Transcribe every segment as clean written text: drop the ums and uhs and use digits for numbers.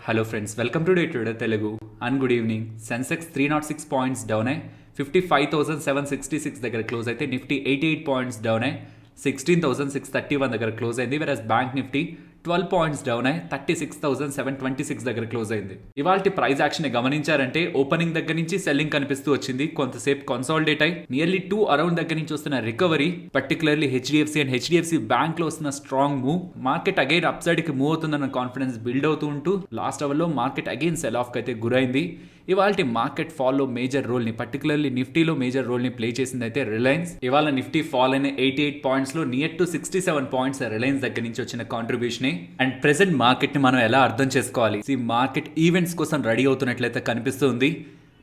Hello friends, welcome to day trader Telugu and good evening. Sensex 306 points down అయ్యి 55,766 దగ్గర close అయితే Nifty 88 points down అయ్యి 16,631 దగ్గర క్లోజ్ అయింది. వెరస్ బ్యాంక్ నిఫ్టీ 12 పాయింట్స్ డౌన్ అయ్యి 36,726 దగ్గర క్లోజ్ అయింది. ఇవాళ ప్రైస్ యాక్షన్ గమనించారంటే ఓపెనింగ్ దగ్గర నుంచి సెల్లింగ్ కనిపిస్తూ వచ్చింది. కొంతసేపు కన్సాలిడేట్ అయ్యి నియర్లీ 2 అరౌండ్ దగ్గర నుంచి వస్తున్న రికవరీ, పర్టికులర్లీ హెచ్డిఎఫ్సి బ్యాంక్ లో వస్తున్న strong move, market again up side కి మూవ్ అవుతుందన్న కాన్ఫిడెన్స్ బిల్డ్ అవుతూ ఉంటూ లాస్ట్ అవర్ లో మార్కెట్ అగైన్ సెల్ ఆఫ్ కి అయితే గురైంది. ఇవాళ మార్కెట్ ఫాల్ లో మేజర్ రోల్ ని, పర్టికులర్లీ నిఫ్టీలో మేజర్ రోల్ ని ప్లే చేసింది అయితే రిలయన్స్. ఇవాళ నిఫ్టీ ఫాల్ అయిన 88 పాయింట్స్ లో నియర్ టు 67 పాయింట్స్ రిలయన్స్ దగ్గర నుంచి వచ్చిన కాంట్రిబ్యూషన్. అండ్ ప్రెసెంట్ మార్కెట్ ని మనం ఎలా అర్థం చేసుకోవాలి? మార్కెట్ ఈవెంట్స్ కోసం రెడీ అవుతున్నట్లయితే కనిపిస్తుంది.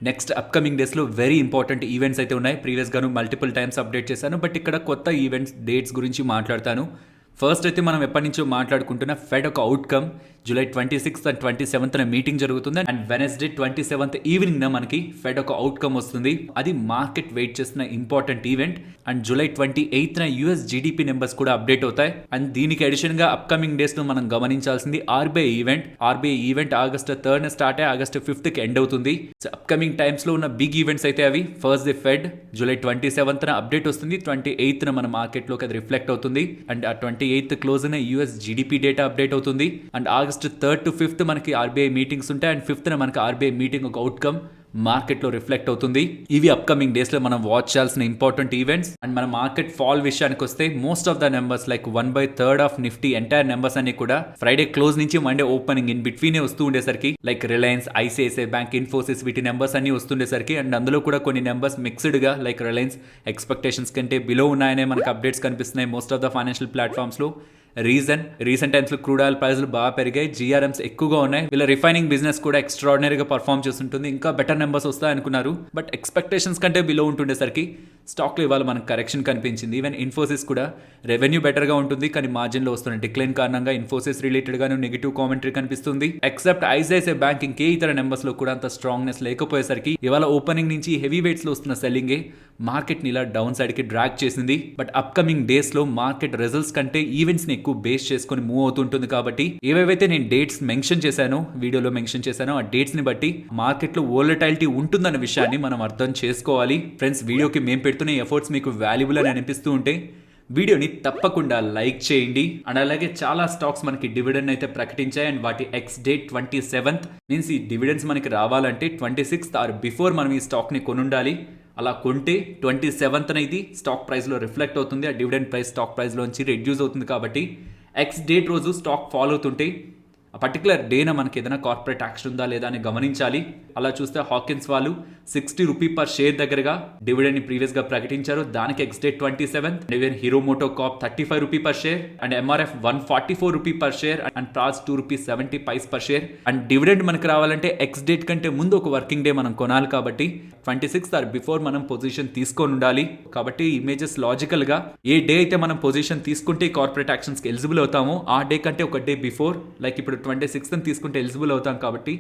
నెక్స్ట్ అప్కమింగ్ డేస్ లో వెరీ ఇంపార్టెంట్ ఈవెంట్స్ అయితే ఉన్నాయి. ప్రీవియస్ గాను మల్టిపుల్ టైమ్స్ అప్డేట్ చేశాను, బట్ ఇక్కడ కొత్త ఈవెంట్స్ డేట్స్ గురించి మాట్లాడతాను. ఫస్ట్ అయితే మనం ఎప్పటి నుంచో మాట్లాడుకుంటున్న ఫెడ్ ఒక outcome July 26th and 27th meeting జరుగుతుంది. అండ్ వెనస్డే 27th ఈవినింగ్ మనకి ఫెడ్ ఒక అవుట్కమ్ వస్తుంది. అది మార్కెట్ వెయిట్ చేస్తున్న important event. And July 28th US GDP numbers కూడా అప్డేట్ అవుతాయి. అండ్ దీనికి అడిషన్ గా అప్కమింగ్ డేస్ లో మనం గమనించాల్సింది RBI event August 3rd start అయ్యి ఆగస్ట్ 5th ఎండ్ అవుతుంది. అప్కమింగ్ టైమ్స్ లో ఉన్న బిగ్ ఈవెంట్స్ అయితే అవి first the fed July 27th update వస్తుంది. 28th మన మార్కెట్ లోకి అది రిఫ్లెక్ట్ అవుతుంది. అండ్ ఆ 28th క్లోజ్ అయిన యూఎస్ జీడిపి డేటా అప్డేట్ అవుతుంది. And August 3rd to 5th మనకి ఆర్బీఐ మీటింగ్స్ ఉంటాయి. అండ్ 5th మనకి ఆర్బీఐ మీటింగ్ ఒక అవుట్కమ్ మార్కెట్ లో రిఫ్లెక్ట్ అవుతుంది. ఇవి అప్కమింగ్ డేస్ లో మనం వాచ్ చేయాల్సిన ఇంపార్టెంట్ ఈవెంట్స్. అండ్ మన మార్కెట్ ఫాల్ విషయానికి వస్తే most of the numbers like 1/3 of Nifty entire numbers అన్ని కూడా ఫ్రైడే క్లోజ్ నుంచి మండే ఓపెనింగ్ ఇన్ బిట్వీన్ వస్తూ ఉండేసరికి, like Reliance, ICICI bank, Infosys వీటి నెంబర్స్ అన్ని వస్తుండేసరికి, అండ్ అందులో కూడా కొన్ని నెంబర్స్ మిక్స్డ్ గా లైక్ రిలయన్స్ ఎక్స్పెక్టేషన్స్ కంటే బిలో ఉన్నాయనే మనకు అప్డేట్స్ కనిపిస్తున్నాయి most of the financial platforms లో. రీసెంట్ టైమ్స్ లో క్రూడ్ ఆయిల్ ప్రైస్లు బాగా పెరిగాయి, జిఆర్ఎంస్ ఎక్కువగా ఉన్నాయి. వీళ్ళ రిఫైనింగ్ బిజినెస్ కూడా ఎక్స్ట్రాడినరీగా పర్ఫార్మ్ చేస్తుంటుంది. ఇంకా బెటర్ నెంబర్స్ వస్తాయి అనుకున్నారు, బట్ ఎక్స్పెక్టేషన్స్ కంటే బిలో ఉంటుండేసరికి స్టాక్ లో ఇవాళ మనకు కరెక్షన్ కనిపించింది. ఈవెన్ ఇన్ఫోసిస్ కూడా రెవెన్యూ బెటర్ గా ఉంటుంది, కానీ మార్జిన్ లో వస్తున్న డిక్లైన్ కారణంగా ఇన్ఫోసిస్ రిలేటెడ్ గాను నెగిటివ్ కామెంటరీ కనిపిస్తుంది. ఎక్సెప్ట్ ఐసిఐసిఐ బ్యాంక్ ఇంకే ఇతర నెంబర్స్ లో కూడా అంత స్ట్రాంగ్నెస్ లేకపోయేసరికి ఇవాళ ఓపెనింగ్ నుంచి హెవీ వెయిట్స్ లో వస్తున్న సెల్లింగే మార్కెట్ ని ఇలా డౌన్ సైడ్ కి డ్రాగ్ చేసింది. బట్ అప్కమింగ్ డేస్ లో మార్కెట్ రిజల్ట్స్ కంటే ఈవెంట్స్ ని ఎక్కువ బేస్ చేసుకుని మూవ్ అవుతుంటుంది. కాబట్టి ఏవేవైతే నేను డేట్స్ మెన్షన్ చేశానో, వీడియోలో మెన్షన్ చేశానో, ఆ డేట్స్ ని బట్టి మార్కెట్ లో వోలటైలిటీ ఉంటుందన్న విషయాన్ని మనం అర్థం చేసుకోవాలి. ఫ్రెండ్స్, వీడియోకి మేము పెడుతున్న ఎఫర్ట్స్ మీకు వాల్యుబుల్ అని అనిపిస్తూ ఉంటే వీడియోని తప్పకుండా లైక్ చేయండి. అండ్ అలాగే చాలా స్టాక్స్ మనకి డివిడెండ్ అయితే ప్రకటించాయి. అండ్ వాటి ఎక్స్ డేట్ 27th మీన్స్ ఈ డివిడెండ్స్ మనకి రావాలంటే 26th ఆర్ బిఫోర్ మనం ఈ స్టాక్ ని కొనుండాలి. అలా కొంటే 27th ఇది స్టాక్ ప్రైస్ లో రిఫ్లెక్ట్ అవుతుంది. ఆ డివిడెండ్ ప్రైస్ స్టాక్ ప్రైస్ లోంచి రెడ్యూస్ అవుతుంది. కాబట్టి ఎక్స్ డేట్ రోజు స్టాక్ ఫాలో అవుతుంటే ఆ పర్టికులర్ డేన మనకి ఏదైనా కార్పొరేట్ యాక్షన్ ఉందా లేదా అని గమనించాలి. అలా చూస్తే హాకిన్స్ వాళ్ళు 60 రూపీ పర్ షేర్ దగ్గరగా డివిడెండ్ ని ప్రీవియస్ గా ప్రకటించారు. దానికి ex date 27th. Even Hero MotoCorp 35 rupee per share, and MRF 144 rupee per share, and Praj 2 rupees 70 paise per share. And dividend మనకి రావాలంటే ఎక్స్ డేట్ కంటే ముందు ఒక వర్కింగ్ డే మనం కొనాలి. కాబట్టి 26th ఆర్ బిఫోర్ మనం పొజిషన్ తీసుకొని ఉండాలి. కాబట్టి ఇమేజెస్ లాజికల్ గా ఏ డే అయితే మనం పొజిషన్ తీసుకుంటే కార్పొరేట్ యాక్షన్స్ కి ఎలిజిబుల్ అవుతామో ఆ డే కంటే ఒక డే బిఫోర్, లైక్ ఇప్పుడు 26th తీసుకుంటే ఎలిజిబుల్ అవుతాం. కాబట్టి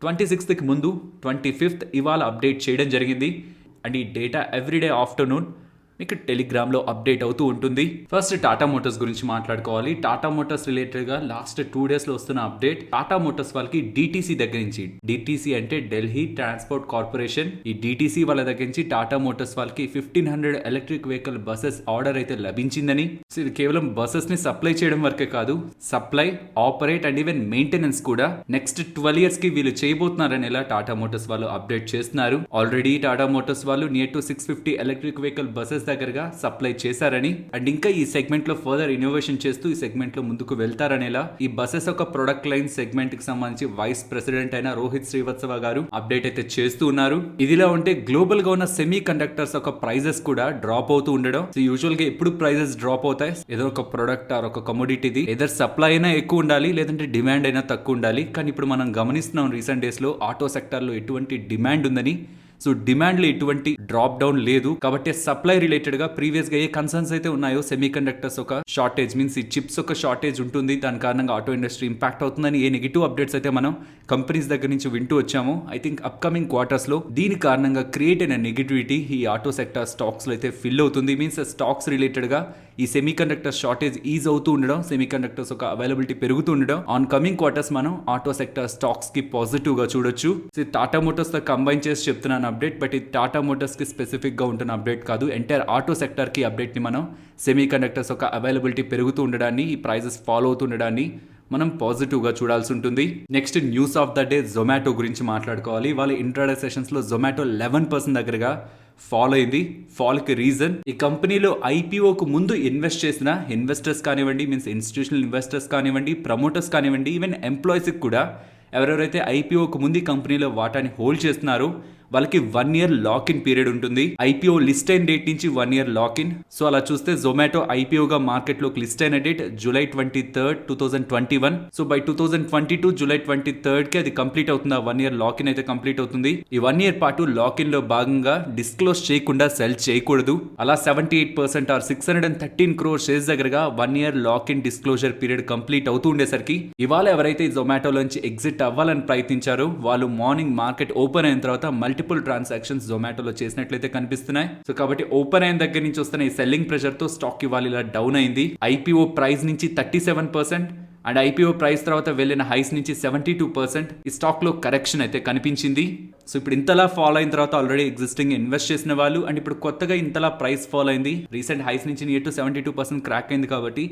26th కి ముందు 25th ఇవాళ అప్డేట్ చేయడం జరిగింది. అండ్ ఈ డేటా ఎవ్రీడే ఆఫ్టర్నూన్ మీకు టెలిగ్రామ్లో అప్డేట్ అవుతూ ఉంటుంది. ఫస్ట్ టాటా మోటార్స్ గురించి మాట్లాడుకోవాలి. టాటా మోటార్స్ రిలేటెడ్గా లాస్ట్ 2 డేస్లో వస్తున్న అప్డేట్, టాటా మోటార్స్ వాళ్ళకి డిటిసి దగ్గర నుంచి, డిటిసి అంటే ఢిల్లీ ట్రాన్స్పోర్ట్ కార్పొరేషన్, ఈ డిటిసి వాళ్ళ దగ్గర నుంచి టాటా మోటార్స్ వాళ్ళకి 1500 ఎలక్ట్రిక్ వెహికల్ బస్సెస్ ఆర్డర్ అయితే లభించిందని. సో ఇది కేవలం బస్సెస్ ని సప్లై చేయడం వరకే కాదు, supply, operate and even maintenance కూడా నెక్స్ట్ 12 years కి వీళ్ళు చేయబోతున్నారని ఇలా టాటా మోటార్స్ వాళ్ళు అప్డేట్ చేస్తున్నారు. ఆల్రెడీ టాటా మోటార్స్ వాళ్ళు near to 650 electric vehicle buses దగ్గరగా సప్లై చేశారని, అండ్ ఇంకా ఈ సెగ్మెంట్ లో ఫర్దర్ ఇన్నోవేషన్ చేస్తూ ఈ సెగ్మెంట్ లో ముందుకు వెళ్తారనేలా ఈ బస్సెస్ ఒక ప్రొడక్ట్ లైన్ సెగ్మెంట్ కి సంబంధించి వైస్ ప్రెసిడెంట్ అయిన రోహిత్ శ్రీవత్సవ గారు అప్డేట్ అయితే చేస్తూ ఉన్నారు. ఇదిలా ఉంటే గ్లోబల్ గా ఉన్న సెమీ కండక్టర్స్ ఒక ప్రైజెస్ కూడా డ్రాప్ అవుతూ ఉండడం. సో యూజువల్ గా ఎప్పుడు ప్రైజెస్ డ్రాప్ అవుతాయి, ఏదో ఒక ప్రొడక్ట్ ఆర్ ఒక కమోడిటీది ఎదర్ సప్లై అయినా ఎక్కువ ఉండాలి లేదంటే డిమాండ్ అయినా తక్కువ ఉండాలి. కానీ ఇప్పుడు మనం గమనిస్తున్నాం రీసెంట్ డేస్ లో ఆటో సెక్టర్ లో ఎటువంటి డిమాండ్ ఉందని. సో డిమాండ్ లో ఎటువంటి డ్రాప్ డౌన్ లేదు. కాబట్టి సప్లై రిలేటెడ్ గా ప్రీవియస్ గా ఏ కన్సర్న్స్ అయితే ఉన్నాయో, సెమీ కండక్టర్స్ ఒక షార్టేజ్ మీన్స్ ఈ చిప్స్ ఒక షార్టేజ్ ఉంటుంది, దాని కారణంగా ఆటో ఇండస్ట్రీ ఇంపాక్ట్ అవుతుందని ఏ నెగిటివ్ అప్డేట్స్ అయితే మనం కంపెనీస్ దగ్గర నుంచి వింటూ వచ్చాము. ఐ థింక్ అప్కమింగ్ క్వార్టర్స్ లో దీని కారణంగా క్రియేట్ అయిన నెగిటివిటీ ఈ ఆటో సెక్టర్ స్టాక్స్ లో అయితే ఫిల్ అవుతుంది. మీన్స్ స్టాక్స్ రిలేటెడ్ గా ఈ సెమీ కండక్టర్ షార్టేజ్ ఈజ్ అవుతూ ఉండడం, సెమీ కండక్టర్స్ ఒక అవైలబిలిటీ పెరుగుతూ ఉండడం ఆన్ కమింగ్ క్వార్టర్స్ మనం ఆటో సెక్టర్ స్టాక్స్ కి పాజిటివ్ గా చూడొచ్చు. టాటా మోటార్స్ తో కంబైన్ చేసి చెప్తున్నాను అప్డేట్, బట్ ఇది టాటా మోటార్స్ కి స్పెసిఫిక్ గా ఉంటున్న అప్డేట్ కాదు. ఎంటైర్ ఆటో సెక్టర్ కి అప్డేట్ ని మనం సెమీ కండక్టర్స్ ఒక అవైలబిలిటీ పెరుగుతూ ఉండడాన్ని, ఈ ప్రైజెస్ ఫాలో అవుతూ ఉండడాన్ని మనం పాజిటివ్గా చూడాల్సి ఉంటుంది. Next news of the day Zomato గురించి మాట్లాడుకోవాలి. వాళ్ళ ఇంట్రాడే సెషన్స్లో జొమాటో 11% దగ్గరగా ఫాల్ అయింది. ఫాల్కి రీజన్ ఈ కంపెనీలో ఐపీఓకు ముందు ఇన్వెస్ట్ చేసిన ఇన్వెస్టర్స్ కానివ్వండి, మీన్స్ ఇన్స్టిట్యూషనల్ ఇన్వెస్టర్స్ కానివ్వండి, ప్రమోటర్స్ కానివ్వండి, ఈవెన్ ఎంప్లాయీస్కి కూడా ఎవరెవరైతే ఐపీఓకు ముందు కంపెనీలో వాటాని హోల్డ్ చేస్తున్నారో వాళ్ళకి 1 year లాక్-ఇన్ పీరియడ్ ఉంటుంది. ఐపీఓ లిస్ట్ అయిన డేట్ నుంచి 1 year లాక్-ఇన్. సో అలా చూస్తే జొమాటో ఐపీఓగా మార్కెట్లోకి లిస్ట్ అయిన date July 23, 2021. So by 2022 July 23 కి అది కంప్లీట్ అవుతుంది. ఆ 1 year లాక్-ఇన్ అయితే కంప్లీట్ అవుతుంది. ఈ 1 year పాటు లాక్-ఇన్ లో భాగంగా డిస్క్లోజ్ చేయకుండా సెల్ చేయకూడదు. అలా 78% ఆర్ 613 crore షేర్స్ దగ్గరగా 1 year lock-in disclosure period complete అవుతూ ఉండేసరికి ఇవాళ ఎవరైతే జొమాటోలోంచి ఎగ్జిట్ అవ్వాలని ప్రయత్నించారో వాళ్ళు మార్నింగ్ మార్కెట్ ఓపెన్ అయిన తర్వాత మల్టిపుల్ ట్రాన్సాక్షన్స్ జొమాటోలో చేసినట్లయితే కనిపిస్తున్నాయి. సో కాబట్టి ఓపెన్ అయిన దగ్గర నుంచి వస్తున్న ఈ సెల్లింగ్ ప్రెషర్ తో స్టాక్ ఇవాళ ఇలా డౌన్ అయింది. ఐపీఓ ప్రైస్ నుంచి 37% అండ్ ఐపీఓ ప్రైస్ తర్వాత వెళ్ళిన హైస్ నుంచి 72% ఈ స్టాక్ లో కరెక్షన్ అయితే కనిపించింది. సో ఇప్పుడు ఇంతలా ఫాల్ అయిన తర్వాత ఆల్రెడీ ఎగ్జిస్టింగ్ ఇన్వెస్ట్ చేసిన వాళ్ళు అండ్ ఇప్పుడు కొత్తగా ఇంతలా ప్రైస్ ఫాల్ అయింది, రీసెంట్ హైస్ నుంచి నియర్ టు 72% క్రాక్ అయింది. కాబట్టి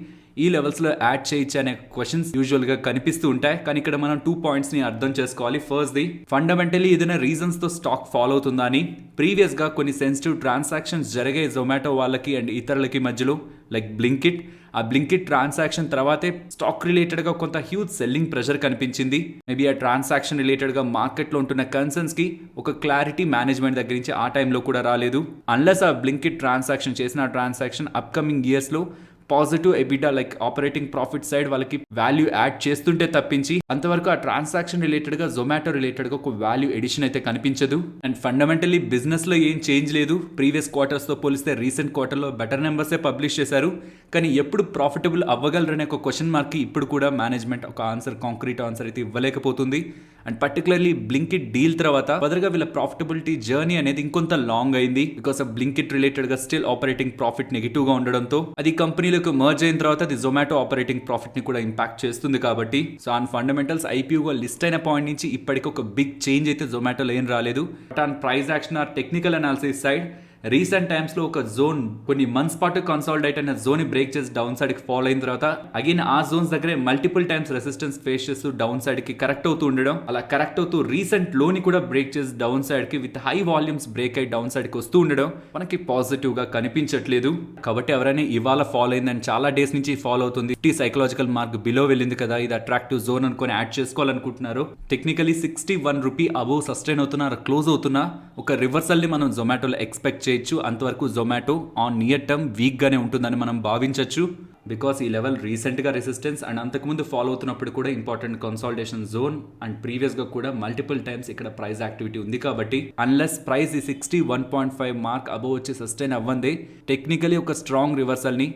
ఈ లెవెల్స్ లో యాడ్ చేయొచ్చు అనే క్వశ్చన్స్ యూజువల్ గా కనిపిస్తూ ఉంటాయి. కానీ ఇక్కడ మనం 2 points ని అర్థం చేసుకోవాలి. ఫస్ట్ ది ఫండమెంటలీ ఏదైనా రీజన్స్ తో స్టాక్ ఫాల్ అవుతుందా అని. ప్రీవియస్ గా కొన్ని సెన్సిటివ్ ట్రాన్సాక్షన్స్ జరిగాయి జొమాటో వాళ్ళకి అండ్ ఇతరులకి మధ్యలో, లైక్ బ్లింకిట్. ఆ బ్లింకిట్ ట్రాన్సాక్షన్ తర్వాతే స్టాక్ రిలేటెడ్ గా కొంత హ్యూజ్ సెల్లింగ్ ప్రెషర్ కనిపించింది. మేబీ ఆ ట్రాన్సాక్షన్ రిలేటెడ్ గా మార్కెట్ లో ఉంటున్న కన్సర్న్స్ కి ఒక క్లారిటీ మేనేజ్మెంట్ దగ్గర నుంచి ఆ టైంలో కూడా రాలేదు. అన్లెస్ ఆ బ్లింకిట్ ట్రాన్సాక్షన్ చేసిన ట్రాన్సాక్షన్ అప్కమింగ్ ఇయర్స్ లో positive EBITDA like operating profit side వాళ్ళకి వాల్యూ యాడ్ చేస్తుంటే తప్పించి అంతవరకు ఆ ట్రాన్సాక్షన్ రిలేటెడ్ గా జొమాటో రిలేటెడ్ గా ఒక వాల్యూ ఎడిషన్ అయితే కనిపించదు. అండ్ ఫండమెంటలీ బిజినెస్ లో ఏం చేంజ్ లేదు. ప్రీవియస్ క్వార్టర్స్ తో పోలిస్తే రీసెంట్ క్వార్టర్ లో బెటర్ నెంబర్సే పబ్లిష్ చేశారు. కానీ ఎప్పుడు ప్రాఫిటబుల్ అవ్వగలరనే ఒక క్వశ్చన్ మార్క్ కి ఇప్పుడు కూడా మేనేజ్మెంట్ ఒక ఆన్సర్, కాంక్రీట్ ఆన్సర్ అయితే ఇవ్వలేకపోతుంది. అండ్ పర్టికులర్లీ బ్లింకిట్ డీల్ తర్వాత ఫర్దర్గా వీళ్ళ ప్రాఫిటబిలిటీ జర్నీ అనేది ఇంకొంత లాంగ్ అయింది. బికాస్ ఆఫ్ బ్లింకిట్ రిలేటెడ్ గా స్టిల్ ఆపరేటింగ్ ప్రాఫిట్ నెగిటివ్ గా ఉండడంతో అది కంపెనీలకు మర్జ్ అయిన తర్వాత అది జొమాటో ఆపరేటింగ్ ప్రాఫిట్ ని కూడా ఇంపాక్ట్ చేస్తుంది. కాబట్టి సో ఆన్ ఫండమెంటల్స్ ఐపీఓగా లిస్ట్ అయిన పాయింట్ నుంచి ఇప్పటికి ఒక బిగ్ చేంజ్ అయితే జొమాటోలో ఏం రాలేదు. But on price action or technical analysis side recent times లో ఒక జోన్ కొన్ని మంత్స్ పాటు కన్సాలిడేట్ అయిన జోన్ ని బ్రేక్ చేసి డౌన్ సైడ్ కి ఫాలో అయిన తర్వాత అగైన్ ఆ జోన్స్ దగ్గరే మల్టిపుల్ టైమ్స్ రెసిస్టెన్స్ ఫేస్ చేస్తూ డౌన్ సైడ్ కి కరెక్ట్ అవుతూ ఉండడం, అలా కరెక్ట్ అవుతూ రీసెంట్ లోని కూడా బ్రేక్ చేసి డౌన్ సైడ్ కి విత్ హై వాల్యూమ్స్ బ్రేక్ అయి డౌన్ సైడ్ కి వస్తూ ఉండడం మనకి పాజిటివ్ గా కనిపించట్లేదు. కాబట్టి ఎవరైనా ఇవాళ ఫాలో అయిందని చాలా డేస్ నుంచి ఫాలో అవుతుంది, 50 సైకలాజికల్ మార్క్ బిలో వెళ్ళింది కదా, ఇది అట్రాక్టివ్ జోన్ అనుకుని యాడ్ చేసుకోవాలనుకుంటున్నారు. టెక్నికలీ 61 రూపీ అబోవ్ సస్టైన్ అవుతున్నా క్లోజ్ అవుతున్నా ఒక రివర్సల్ ని మనం జొమాటోలో ఎక్స్పెక్ట్ చేయొచ్చు. అంతవరకు Zomato on near term weak గానే ఉంటుందని మనం భావించవచ్చు. బికాస్ ఈ లెవెల్ రీసెంట్ గా రెసిస్టెన్స్ అండ్ అంతకుముందు ఫాలో అవుతున్నప్పుడు కూడా important consolidation zone and previous గా కూడా మల్టిపుల్ టైమ్స్ ఇక్కడ ప్రైస్ యాక్టివిటీ ఉంది. కాబట్టి అన్లెస్ ప్రైస్ ఈ 61.5 మార్క్ అబోవ్ వచ్చి సస్టైన్ అవ్వందే టెక్నికలీ ఒక స్ట్రాంగ్ రివర్సల్ ని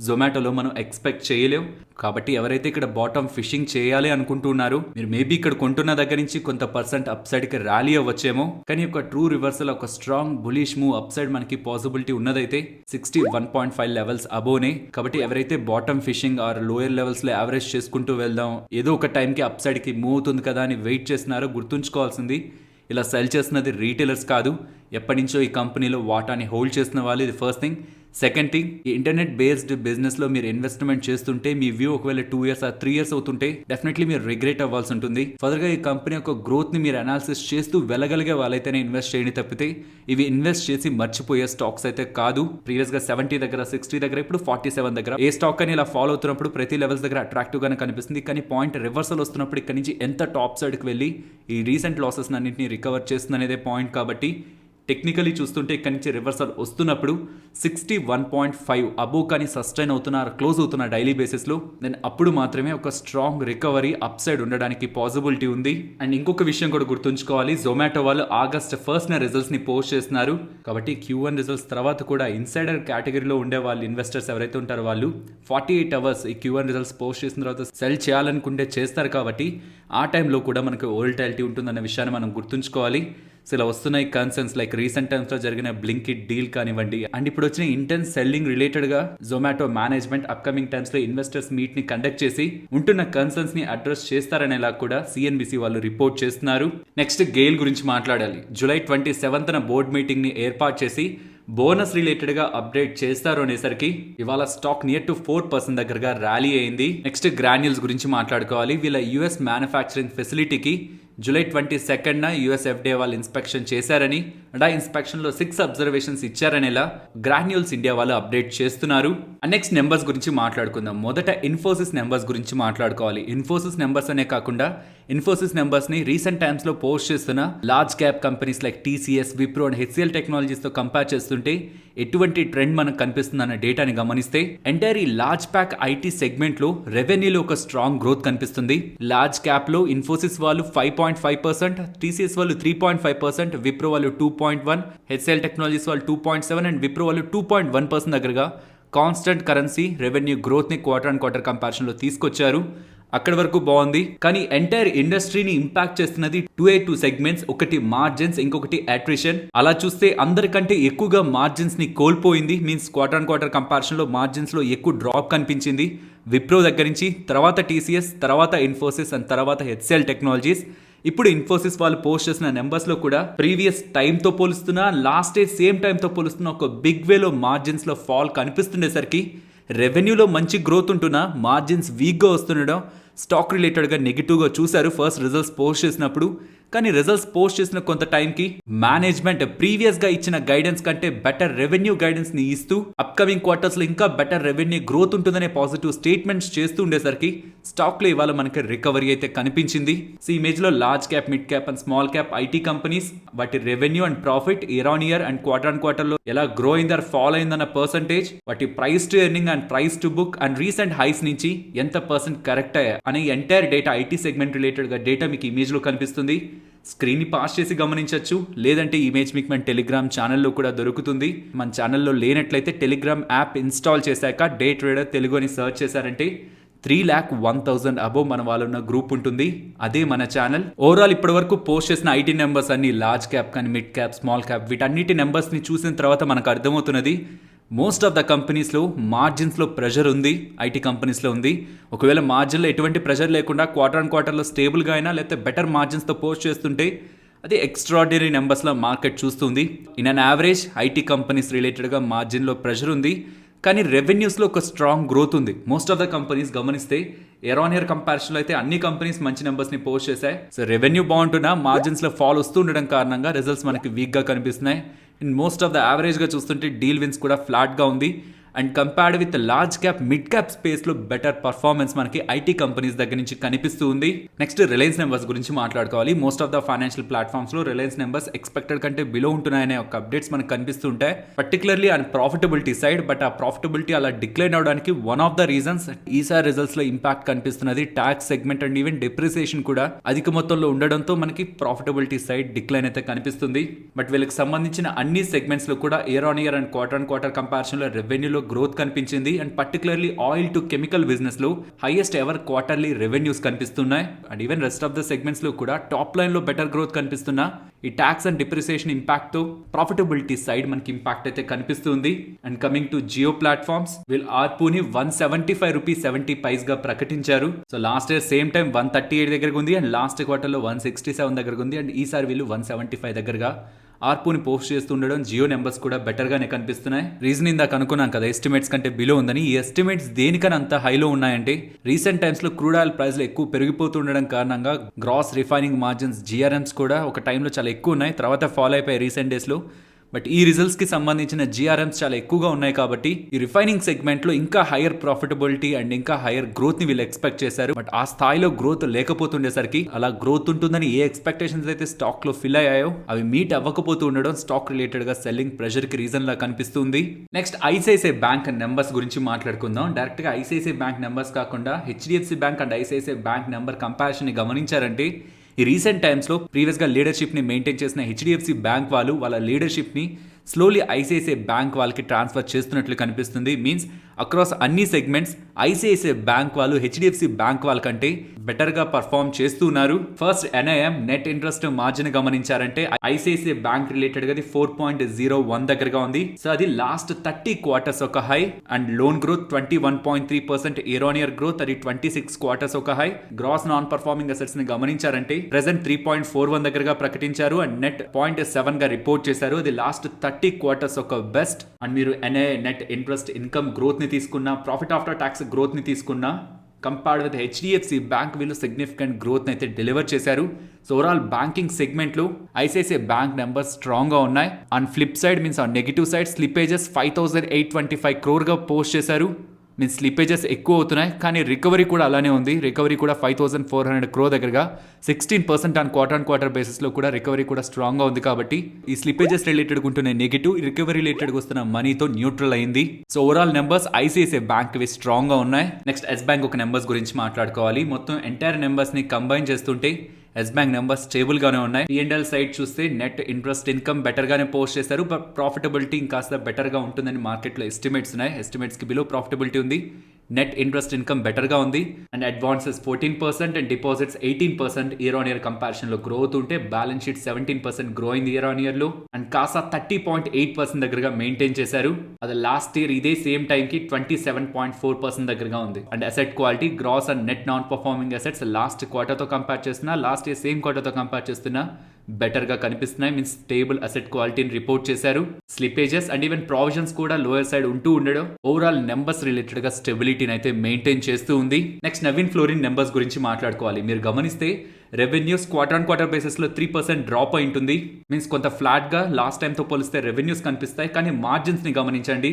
జొమాటోలో మనం ఎక్స్పెక్ట్ చేయలేం. కాబట్టి ఎవరైతే ఇక్కడ బాటమ్ ఫిషింగ్ చేయాలి అనుకుంటున్నారో మీరు మేబీ ఇక్కడ కొంటున్న దగ్గర నుంచి కొంత పర్సెంట్ అప్ సైడ్ కి ర్యాలీ అవ్వచ్చేమో. కానీ ఒక ట్రూ రివర్సల్, ఒక strong bullish move up side మనకి పాసిబిలిటీ ఉన్నదైతే 61.5 లెవెల్స్ అబోనే. కాబట్టి ఎవరైతే bottom fishing are lower levels లో యావరేజ్ చేసుకుంటూ వెళ్దాం, ఏదో ఒక టైంకి అప్ సైడ్ కి మూవ్ అవుతుంది కదా అని వెయిట్ చేస్తున్నారో గుర్తుంచుకోవాల్సింది ఇలా సెల్ చేస్తున్నది రీటైలర్స్ కాదు, ఎప్పటి నుంచో ఈ కంపెనీలో వాటాని హోల్డ్ చేస్తున్న వాళ్ళు. ఇది ఫస్ట్ థింగ్. సెకండ్ థింగ్, ఈ ఇంటర్నెట్ బేస్డ్ బిజినెస్ లో మీరు ఇన్వెస్ట్మెంట్ చేస్తుంటే మీ వ్యూ ఒకవేళ 2 years ఆర్ 3 years అవుతుంటే డెఫినెట్లీ మీరు రిగ్రెట్ అవ్వాల్సి ఉంటుంది. ఫర్దర్ గా ఈ కంపెనీ యొక్క గ్రోత్ ని మీరు అనాలిసిస్ చేస్తూ వెళ్ళగలిగే వాళ్ళైతేనే ఇన్వెస్ట్ చేయండి తప్పితే ఇవి ఇన్వెస్ట్ చేసి మర్చిపోయే స్టాక్స్ అయితే కాదు. ప్రీవియస్ గా 70 దగ్గర, 60 దగ్గర, ఇప్పుడు 47 దగ్గర ఏ స్టాక్ అని ఇలా ఫాలో అవుతున్నప్పుడు ప్రతి లెవెల్స్ దగ్గర అట్రాక్టివ్ గానే కనిపిస్తుంది. కానీ పాయింట్ రివర్సల్ వస్తున్నప్పుడు ఇక్కడ నుంచి ఎంత టాప్ సైడ్ కి వెళ్ళి ఈ రీసెంట్ లాసెస్ అన్నింటినీ రికవర్ చేస్తుంది అనేదే పాయింట్. కాబట్టి టెక్నికలీ చూస్తుంటే ఇక్కడి నుంచి రివర్సల్ వస్తున్నప్పుడు 61.5 అబోవ్ కానీ సస్టైన్ అవుతున్నారు, క్లోజ్ అవుతున్న డైలీ బేసిస్ లో, దెన్ అప్పుడు మాత్రమే ఒక స్ట్రాంగ్ రికవరీ అప్ సైడ్ ఉండడానికి పాసిబిలిటీ ఉంది. అండ్ ఇంకొక విషయం కూడా గుర్తుంచుకోవాలి, జొమాటో వాళ్ళు August 1st రిజల్ట్స్ ని పోస్ట్ చేస్తున్నారు. కాబట్టి Q1 రిజల్ట్స్ తర్వాత కూడా ఇన్సైడర్ కేటగిరీలో ఉండే వాళ్ళు ఇన్వెస్టర్స్ ఎవరైతే ఉంటారో వాళ్ళు 48 hours ఈ Q1 రిజల్ట్స్ పోస్ట్ చేసిన తర్వాత సెల్ చేయాలనుకుంటే చేస్తారు. కాబట్టి ఆ టైంలో కూడా మనకు వోల్టాలిటీ ఉంటుందన్న విషయాన్ని మనం గుర్తుంచుకోవాలి. సో ఇలా వస్తున్నాయి కన్సర్న్స్ లైక్ రీసెంట్ టైమ్స్ లో జరిగిన బ్లింకిట్ డీల్ కానివ్వండి, అండ్ ఇప్పుడు వచ్చిన ఇంటెన్స్ సెల్లింగ్ రిలేటెడ్ గా జొమాటో మేనేజ్మెంట్ అప్కమింగ్ టైమ్స్ లో ఇన్వెస్టర్స్ మీట్ ని కండక్ట్ చేసి ఉంటున్న కన్సర్న్స్ ని అడ్రస్ చేస్తారనేలా కూడా సిఎన్బిసి వాళ్ళు రిపోర్ట్ చేస్తున్నారు. నెక్స్ట్ గెయిల్ గురించి మాట్లాడాలి. జూలై 27న బోర్డ్ మీటింగ్ ని ఏర్పాటు చేసి బోనస్ రిలేటెడ్ గా అప్డేట్ చేస్తారు అనేసరికి ఇవాళ స్టాక్ నియర్ టు 4% దగ్గరగా ర్యాలీ అయింది. నెక్స్ట్ గ్రాన్యూల్స్ గురించి మాట్లాడుకోవాలి. వీళ్ళ యుఎస్ మ్యానుఫ్యాక్చరింగ్ ఫెసిలిటీకి జూలై 22న యుఎస్ ఎఫ్డిఏ వాళ్ళు ఇన్స్పెక్షన్ చేశారని, అండ్ ఆ ఇన్స్పెక్షన్ లో 6 అబ్జర్వేషన్స్ ఇచ్చారనేలా గ్రాన్యూల్స్ ఇండియా వాళ్ళు అప్డేట్ చేస్తున్నారు. అండ్ నెక్స్ట్ నెంబర్స్ గురించి మాట్లాడుకుందాం. మొదట ఇన్ఫోసిస్ నెంబర్స్ గురించి మాట్లాడుకోవాలి. ఇన్ఫోసిస్ నెంబర్స్ అనే కాకుండా ఇన్ఫోసిస్ నెంబర్స్ ని రీసెంట్ టైమ్స్ లో పోస్ట్ చేస్తున్న large cap companies like TCS, Wipro and HCl technologies తో కంపేర్ చేస్తుంటే ఎటువంటి ట్రెండ్ మనకు కనిపిస్తుందన్న డేటాని గమనిస్తే ఎంటైర్ ఈ లార్జ్ ప్యాక్ ఐటీ సెగ్మెంట్ లో రెవెన్యూలో ఒక స్ట్రాంగ్ గ్రోత్ కనిపిస్తుంది. లార్జ్ క్యాప్ లో ఇన్ఫోసిస్ వాళ్ళు 5.5%, టీసీఎస్ వాళ్ళు 3.5%, విప్రో వాళ్ళు 2.1%, హెచ్సిఎల్ టెక్నాలజీస్ వాళ్ళు 2.7% అండ్ విప్రో వాళ్ళు 2.1% దగ్గరగా కాన్స్టెంట్ కరెన్సీ రెవెన్యూ గ్రోత్ ని క్వార్టర్ అండ్ క్వార్టర్ కంపారిజన్ లో తీసుకొచ్చారు. అక్కడి వరకు బాగుంది. కానీ ఎంటైర్ ఇండస్ట్రీని ఇంపాక్ట్ చేస్తున్నది 2 సెగ్మెంట్స్. ఒకటి మార్జిన్స్, ఇంకొకటి అట్రిషన్. అలా చూస్తే అందరికంటే ఎక్కువగా మార్జిన్స్ ని కోల్పోయింది. Means quarter and quarter comparison లో మార్జిన్స్ లో ఎక్కువ డ్రాప్ కనిపించింది విప్రో దగ్గర నుంచి, తర్వాత టీసీఎస్, తర్వాత ఇన్ఫోసిస్ అండ్ తర్వాత హెచ్సిఎల్ టెక్నాలజీస్. ఇప్పుడు ఇన్ఫోసిస్ వాళ్ళు పోస్ట్ చేసిన నెంబర్స్ లో కూడా ప్రీవియస్ టైం తో పోలుస్తున్నా, లాస్ట్ డే సేమ్ టైం తో పోలుస్తున్నా ఒక బిగ్ వేలో మార్జిన్స్ లో ఫాల్ కనిపిస్తుండేసరికి రెవెన్యూలో మంచి గ్రోత్ ఉంటున్నా మార్జిన్స్ వీక్గా వస్తుండడం స్టాక్ రిలేటెడ్గా నెగిటివ్గా చూశారు ఫస్ట్ రిజల్ట్స్ పోస్ట్ చేసినప్పుడు. కానీ రిజల్ట్స్ పోస్ట్ చేసిన కొంత టైంకి మేనేజ్మెంట్ ప్రీవియస్గా ఇచ్చిన గైడెన్స్ కంటే బెటర్ రెవెన్యూ గైడెన్స్ ని ఇస్తూ అప్కమింగ్ క్వార్టర్స్లో ఇంకా బెటర్ రెవెన్యూ గ్రోత్ ఉంటుందనే పాజిటివ్ స్టేట్మెంట్స్ చేస్తూ ఉండేసరికి స్టాక్లో ఇవాళ మనకి రికవరీ అయితే కనిపించింది. సో ఈ ఇమేజ్లో large cap, mid cap and small cap IT companies వాటి revenue and profit year on year and క్వార్టర్లో ఎలా గ్రో అయింది ఆర్ ఫాల్ అయిందన్న పర్సంటేజ్, వాటి price to earning and price to book and recent highs నుంచి ఎంత పర్సెంట్ కరెక్ట్ అయ్యా అనే ఎంటైర్ డేటా ఐటీ సెగ్మెంట్ రిలేటెడ్గా డేటా మీకు ఇమేజ్లో కనిపిస్తుంది. స్క్రీన్ని పాస్ చేసి గమనించవచ్చు, లేదంటే ఇమేజ్ మీకు మన టెలిగ్రామ్ ఛానల్లో కూడా దొరుకుతుంది. మన ఛానల్లో లేనట్లయితే టెలిగ్రామ్ యాప్ ఇన్స్టాల్ చేశాక డే ట్రేడర్ తెలుగు అని సర్చ్ చేశారంటే 3,01,000 అబోవ్ మన వాళ్ళున్న గ్రూప్ ఉంటుంది. అదే మన ఛానల్. ఓవరాల్ ఇప్పటి వరకు పోస్ట్ చేసిన ఐటీ నెంబర్స్ అన్ని లార్జ్ క్యాప్ కానీ మిడ్ క్యాప్, స్మాల్ క్యాప్ వీటన్నిటి నెంబర్స్ని చూసిన తర్వాత మనకు అర్థమవుతున్నది మోస్ట్ ఆఫ్ ద కంపెనీస్లో మార్జిన్స్లో ప్రెషర్ ఉంది. ఐటీ కంపెనీస్లో ఉంది. ఒకవేళ మార్జిన్లో ఎటువంటి ప్రెషర్ లేకుండా క్వార్టర్ అండ్ క్వార్టర్లో స్టేబుల్గా అయినా లేకపోతే బెటర్ మార్జిన్స్తో పోస్ట్ చేస్తుంటే అది ఎక్స్ట్రాడినరీ నెంబర్స్లో మార్కెట్ చూస్తుంది. In an average IT companies రిలేటెడ్గా మార్జిన్లో ప్రెషర్ ఉంది, కానీ రెవెన్యూస్లో ఒక స్ట్రాంగ్ గ్రోత్ ఉంది. మోస్ట్ ఆఫ్ ద కంపెనీస్ గమనిస్తే ఇయర్ ఆన్ ఇయర్ కంపారిజన్లో అయితే అన్ని కంపెనీస్ మంచి నెంబర్స్ని పోస్ట్ చేశాయి. సో రెవెన్యూ బాగుంటున్నా మార్జిన్స్లో ఫాల్ వస్తూ ఉండడం కారణంగా రిజల్ట్స్ మనకి వీక్గా కనిపిస్తున్నాయి. అండ్ మోస్ట్ ఆఫ్ ద యావరేజ్గా చూస్తుంటే డీల్ విన్స్ కూడా ఫ్లాట్గా ఉంది. And compared with large cap, mid cap స్పేస్లో బెటర్ పర్ఫార్మెన్స్ మనకి ఐటీ కంపెనీస్ దగ్గర నుంచి కనిపిస్తూ ఉంది. నెక్స్ట్ రిలయన్స్ నెంబర్స్ గురించి మాట్లాడుకోవాలి. మోస్ట్ ఆఫ్ ద ఫైనాన్షియల్ ప్లాట్ఫామ్స్లో రిలయన్స్ నెంబర్స్ ఎక్స్పెక్టెడ్ కంటే బిలో ఉంటున్నాయనే ఒక అప్డేట్స్ మనకు కనిపిస్తుంటాయి, particularly and profitability side. But ఆ ప్రాఫిటబిలిటీ అలా డిక్లైన్ అవడానికి వన్ ఆఫ్ ద రీజన్స్ ఈసారి రిజల్ట్స్లో ఇంపాక్ట్ కనిపిస్తున్నది tax segment and even depreciation కూడా అధిక మొత్తంలో ఉండడంతో మనకి ప్రాఫిటబిలిటీ సైడ్ డిక్లైన్ అయితే కనిపిస్తుంది. బట్ వీళ్ళకి సంబంధించిన అన్ని సెగ్మెంట్స్లో కూడా year on year and quarter కంపారిజన్లో రెవెన్యూలో గ్రోత్ కనిపించింది. And particularly oil to chemical business లో హైయెస్ట్ ఎవర్ క్వార్టర్లీ రెవెన్యూస్ కనిపిస్తున్నాయి. And even rest of the segments లో కూడా టాప్ లైన్ లో బెటర్ గ్రోత్ కనిపిస్తున్నా ఈ ట్యాక్స్ అండ్ డిప్రిసియేషన్ ఇంపాక్ట్ తో ప్రాఫిటబిలిటీ సైడ్ మనకి ఇంపాక్ట్ అయితే కనిపిస్తుంది. And coming to Jio platforms, వీళ్ళు ఆర్పుని 175 రూపీస్ 70 పైస్ గా ప్రకటించారు. So last year same time 138 దగ్గరకు ఉంది అండ్ లాస్ట్ క్వార్టర్ లో 167 దగ్గరకు ఉంది. అండ్ ఈసారి వీళ్ళు 175 దగ్గరగా ఆర్పుని పోస్ట్ చేస్తుండడం జియో నెంబర్స్ కూడా బెటర్గానే కనిపిస్తున్నాయి. రీజన్ ఇందాక అనుకున్నాం కదా ఎస్టిమేట్స్ కంటే బిలో ఉందని. ఈ ఎస్టిమేట్స్ దేనికని అంత హైలో ఉన్నాయంటే రీసెంట్ టైమ్స్లో క్రూడ్ ఆయిల్ ప్రైస్లు ఎక్కువ పెరిగిపోతుండడం కారణంగా గ్రాస్ రిఫైనింగ్ మార్జిన్స్ GRMs కూడా ఒక టైంలో చాలా ఎక్కువ ఉన్నాయి, తర్వాత ఫాలో అయిపోయాయి రీసెంట్ డేస్లో. బట్ ఈ రిజల్ట్స్ కి సంబంధించిన GRMs చాలా ఎక్కువగా ఉన్నాయి కాబట్టి ఈ రిఫైనింగ్ సెగ్మెంట్ లో ఇంకా హైయర్ ప్రాఫిటబిలిటీ అండ్ ఇంకా హైయర్ గ్రోత్ ని వీళ్ళు ఎక్స్పెక్ట్ చేశారు. బట్ ఆ స్థాయిలో గ్రోత్ లేకపోతుండేసరికి అలా గ్రోత్ ఉంటుందని ఏ ఎక్స్పెక్టేషన్స్ అయితే స్టాక్ లో ఫిల్ అయ్యాయో అవి మీట్ అవ్వకపోతూ ఉండడం స్టాక్ రిలేటెడ్ గా సెల్లింగ్ ప్రెషర్ కి రీజన్ లా కనిపిస్తుంది. నెక్స్ట్ ఐసిఐసిఐ బ్యాంక్ నెంబర్స్ గురించి మాట్లాడుకుందాం. డైరెక్ట్ గా ఐసిఐసిఐ బ్యాంక్ నెంబర్స్ కాకుండా HDFC bank and ICICI bank number comparison ని గమనించారంటే ఈ రీసెంట్ టైమ్స్లో ప్రీవియస్గా లీడర్షిప్ని మెయింటైన్ చేసిన HDFC బ్యాంక్ వాళ్ళు వాళ్ళ లీడర్షిప్ని స్లోలీ ఐసిఐసిఐ బ్యాంక్ వాళ్ళకి ట్రాన్స్ఫర్ చేస్తున్నట్లు కనిపిస్తుంది. మీన్స్ అక్రాస్ అన్ని సెగ్మెంట్స్ ఐసిఐసిఐ బ్యాంక్ వాళ్ళు హెచ్డిఎఫ్సి బ్యాంక్ వాళ్ళ కంటే బెటర్ గా పర్ఫార్మ్ చేస్తున్నారు. First NIM net interest margin గమనించారంటే ఐసిఐసిఐ బ్యాంక్ రిలేటెడ్ గా 4.01 దగ్గరగా ఉంది. సో అది లాస్ట్ 30 క్వార్టర్స్ ఒక high and loan growth 21.3% year on year growth, అది 26 క్వార్టర్స్ ఒక high. Gross non performing assets ని గమనించారంటే ప్రెసెంట్ 3.41 దగ్గరగా ప్రకటించారు అండ్ నెట్ 0.7 గా రిపోర్ట్ చేశారు. అది లాస్ట్ 30 క్వార్టర్స్ ఒక బెస్ట్. అండ్ మీరు NIA net interest income growth ని తీసుకున్నా, ప్రాఫిట్ ఆఫ్టర్ ట్యాక్స్ గ్రోత్ ని తీసుకున్నా, కంపేర్డ్ విత్ హెచ్డిఎఫ్సి బ్యాంక్ వీళ్ళు సిగ్నిఫికెంట్ గ్రోత్ అయితే డెలివర్ చేశారు. సో ఓవరాల్ బ్యాంకింగ్ సెగ్మెంట్లో ఐసిఐసిఐ బ్యాంక్ నెంబర్స్ స్ట్రాంగ్గా ఉన్నాయి. And flip side means negative side slippages 5825 crore post చేశారు. మీన్స్ స్లిపేజెస్ ఎక్కువ అవుతున్నాయి కానీ రికవరీ కూడా అలానే ఉంది. రికవరీ కూడా 5400 crore దగ్గరగా 16% ఆన్ క్వార్టర్ బేసిస్లో కూడా రికవరీ కూడా స్ట్రాంగ్గా ఉంది. కాబట్టి ఈ స్లిపేజెస్ రిలేటెడ్ ఉంటున్న నెగిటివ్, రికవరీ రిలేటెడ్ వస్తున్న మనీతో న్యూట్రల్ అయింది. So overall numbers ICICI bank వి స్ట్రాంగ్గా ఉన్నాయి. నెక్స్ట్ ఎస్ బ్యాంక్ ఒక నెంబర్స్ గురించి మాట్లాడుకోవాలి. మొత్తం ఎంటైర్ నెంబర్స్ని కంబైన్ చేస్తుంటే ఎస్ బ్యాంక్ నెంబర్స్ స్టేబుల్ గానే ఉన్నాయి. పిఎండ్ఎల్ సైడ్ చూస్తే నెట్ ఇంట్రెస్ట్ ఇన్కమ్ బెటర్ గానే పోస్ట్ చేశారు, బట్ ప్రాఫిటబిలిటీ ఇంకాస్త బెటర్ గా ఉంటుందని మార్కెట్లో ఎస్టిమేట్స్ ఉన్నాయి. ఎస్టిమేట్స్ కి బిలో ప్రాఫిటబిలిటీ ఉంది. నెట్ ఇంట్రెస్ట్ ఇన్కమ్ బెటర్ గా ఉంది and advances 14% and deposits 18% year on year comparison లో గ్రోత్ ఉంటే బ్యాలెన్స్ షీట్ 17% గ్రో అయింది ఇయర్ ఆన్ ఇయర్ లో. అండ్ కాసా 30.8% దగ్గరగా మెయింటైన్ చేశారు. అది లాస్ట్ ఇయర్ ఇదే సేమ్ టైం కి 27.4% దగ్గరగా ఉంది. And asset quality gross and net non performing assets last quarter తో కంపేర్ చేస్తున్నా, లాస్ట్ ఇయర్ సేమ్ క్వార్టర్ తో కంపేర్ చేస్తున్నా బెటర్ గా కనిపిస్తున్నాయి. మీన్స్ స్టేబుల్ అసెట్ క్వాలిటీని రిపోర్ట్ చేశారు. స్లిపేజెస్ అండ్ ఈవెన్ ప్రావిజన్స్ కూడా లోయర్ సైడ్ ఉంటూ ఉండడం ఓవరాల్ నెంబర్స్ రిలేటెడ్ గా స్టెబిలిటీని అయితే మెయింటైన్ చేస్తూ ఉంది. నెక్స్ట్ నవీన్ ఫ్లోరిన్ నెంబర్స్ గురించి మాట్లాడుకోవాలి. మీరు గమనిస్తే రెవెన్యూస్ క్వార్టర్ బేసిస్ లో 3% డ్రాప్ అయి ఉంటుంది. మీన్స్ కొంత ఫ్లాట్ గా లాస్ట్ టైం తో పోలిస్తే రెవెన్యూస్ కనిపిస్తాయి కానీ మార్జిన్స్ ని గమనించండి.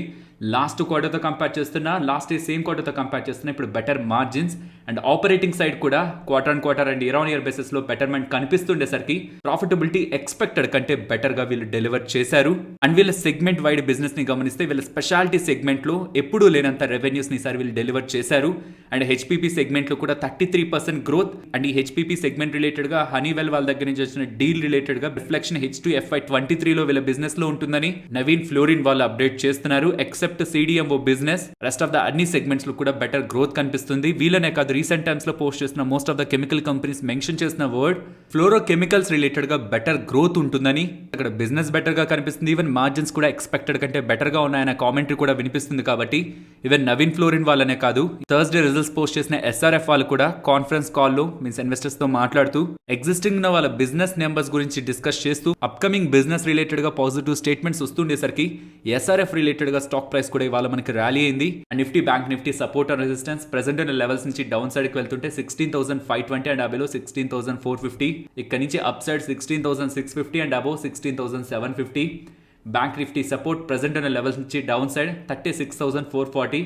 లాస్ట్ క్వార్టర్ తో కంపేర్ చేస్తున్నా, లాస్ట్ ఇయర్ సేమ్ క్వార్టర్ తో కంపేర్ చేస్తున్నా ఇప్పుడు better margins. And operating side కూడా quarter and year on year basis లో బెటర్మెంట్ కనిపిస్తుండేసరికి ప్రాఫిటబిలిటీ ఎక్స్పెక్టెడ్ కంటే బెటర్ గా వీళ్ళు డెలివర్ చేశారు. అండ్ వీళ్ళ సెగ్మెంట్ వైడ్ బిజినెస్ ని గమనిస్తే వీళ్ళ స్పెషాలిటీ సెగ్మెంట్ లో ఎప్పుడూ లేనంత రెవెన్యూస్ ని వీళ్ళు డెలివర్ చేశారు. అండ్ హెచ్పిపి సెగ్మెంట్ లో కూడా 33% గ్రోత్. అండ్ ఈ హెచ్పిపి సెగ్మెంట్ రిలేటెడ్ గా హనీవెల్ వాళ్ళ దగ్గర నుంచి వచ్చిన డీల్ రిలేటెడ్ గా రిఫ్లెక్షన్ H2 FY23 లో వీళ్ళ బిజినెస్ లో ఉంటుందని నవీన్ ఫ్లోరిన్ వాళ్ళు అప్డేట్ చేస్తున్నారు. Except CDMO business, rest of the అన్ని సెగ్మెంట్స్ లో కూడా బెటర్ గ్రోత్ కనిపిస్తుంది. వీళ్ళనే కాదు రీసెంట్ టైమ్స్ లో పోస్ట్ చేసిన most of the chemical companies mention చేసిన వర్డ్ ఫ్లోరో కెమికల్స్ రిలేటెడ్ గా బెటర్ గ్రోత్ ఉంటుందని. అక్కడ బిజినెస్ బెటర్ గా కనిపిస్తుంది. ఈవెన్ మార్జిన్స్ కూడా ఎక్స్పెక్టెడ్ కంటే బెటర్ గా ఉన్నాయన్న కామెంటరీ కూడా వినిపిస్తుంది. కాబట్టి ఈవెన్ నవీన్ ఫ్లోరిన్ వాళ్ళనే కాదు, థర్స్డే రిజల్ట్స్ పోస్ట్ చేసిన SRF వాళ్ళు కూడా కాన్ఫరెన్స్ కాల్ లో మీన్స్ ఇన్వెస్టర్స్ తో మాట్లాడుతూ ఎగ్జిస్టింగ్ ఉన్న వాళ్ళ బిజినెస్ నెంబర్స్ గురించి డిస్కస్ చేస్తూ అప్కమింగ్ బిజినెస్ రిలేటెడ్ గా పాజిటివ్ స్టేట్మెంట్స్ వస్తుండేసరికి SRF రిలేటెడ్ గా స్టాక్ ప్రైస్ కూడా ఇవాళ మనకి ర్యాలీ అయింది. And Nifty bank Nifty support and resistance present ఉన్న లెవెల్స్ నుంచి డౌన్ సైడ్ కి వెళ్తుంటే 16,520 అండ్ అబోవ్ 16,450. ఇక్కడ నుంచి up side 16,650 and above 16,750. Bank Nifty support present ఉన్న లెవెల్స్ నుంచి డౌన్ సైడ్ 36,440.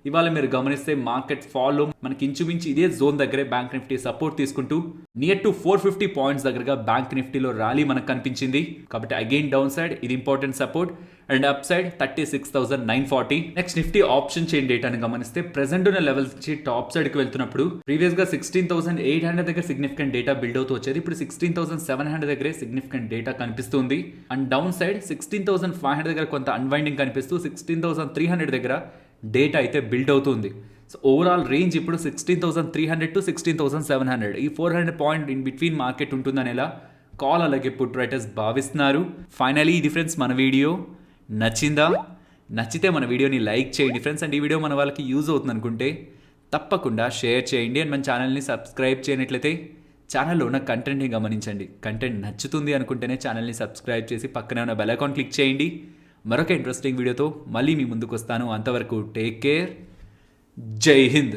ఇవాళ మీరు గమనిస్తే మార్కెట్ ఫాలో మనకి ఇంచుమించి ఇదే జోన్ దగ్గరే బ్యాంక్ నిఫ్టీ సపోర్ట్ తీసుకుంటూ నియర్ టు 450 పాయింట్స్ దగ్గరగా బ్యాంక్ నిఫ్టీలో ర్యాలీ మనకు కనిపించింది. కాబట్టి అగైన్ డౌన్ సైడ్ ఇది important support and up side 36,940. Next Nifty option chain డేటాని గమనిస్తే ప్రెసెంట్ ఉన్న లెవెల్స్ నుంచి టాప్ సైడ్ కి వెళ్తున్నప్పుడు ప్రీవియస్ గా 16,800 దగ్గర సిగ్నిఫికెంట్ డేటా బిల్డ్ అవుతూ వచ్చేది. ఇప్పుడు 16,700 దగ్గరే సిగ్నిఫికెంట్ డేటా కనిపిస్తుంది. అండ్ డౌన్ సైడ్ 16,500 దగ్గర కొంత అన్వైండింగ్ కనిపిస్తూ 16,300 దగ్గర డేటా అయితే బిల్డ్ అవుతుంది. సో ఓవరాల్ రేంజ్ ఇప్పుడు 16,300 to 16,700, ఈ 400 పాయింట్ ఇన్ బిట్వీన్ మార్కెట్ ఉంటుందనేలా కాల్ అలాగే పుట్ రైటర్స్ భావిస్తున్నారు. ఫైనలీ ఇది ఫ్రెండ్స్ మన వీడియో నచ్చిందా? నచ్చితే మన వీడియోని లైక్ చేయండి ఫ్రెండ్స్. అండ్ ఈ వీడియో మన వాళ్ళకి యూజ్ అవుతుంది అనుకుంటే తప్పకుండా షేర్ చేయండి. అండ్ మన ఛానల్ని సబ్స్క్రైబ్ చేయనట్లయితే ఛానల్లో ఉన్న కంటెంట్ని గమనించండి. కంటెంట్ నచ్చుతుంది అనుకుంటేనే ఛానల్ని సబ్స్క్రైబ్ చేసి పక్కనే ఉన్న బెల్ ఐకాన్ క్లిక్ చేయండి. మరొక ఇంట్రెస్టింగ్ వీడియోతో మళ్ళీ మీ ముందుకు వస్తాను. అంతవరకు టేక్ కేర్. జై హింద్.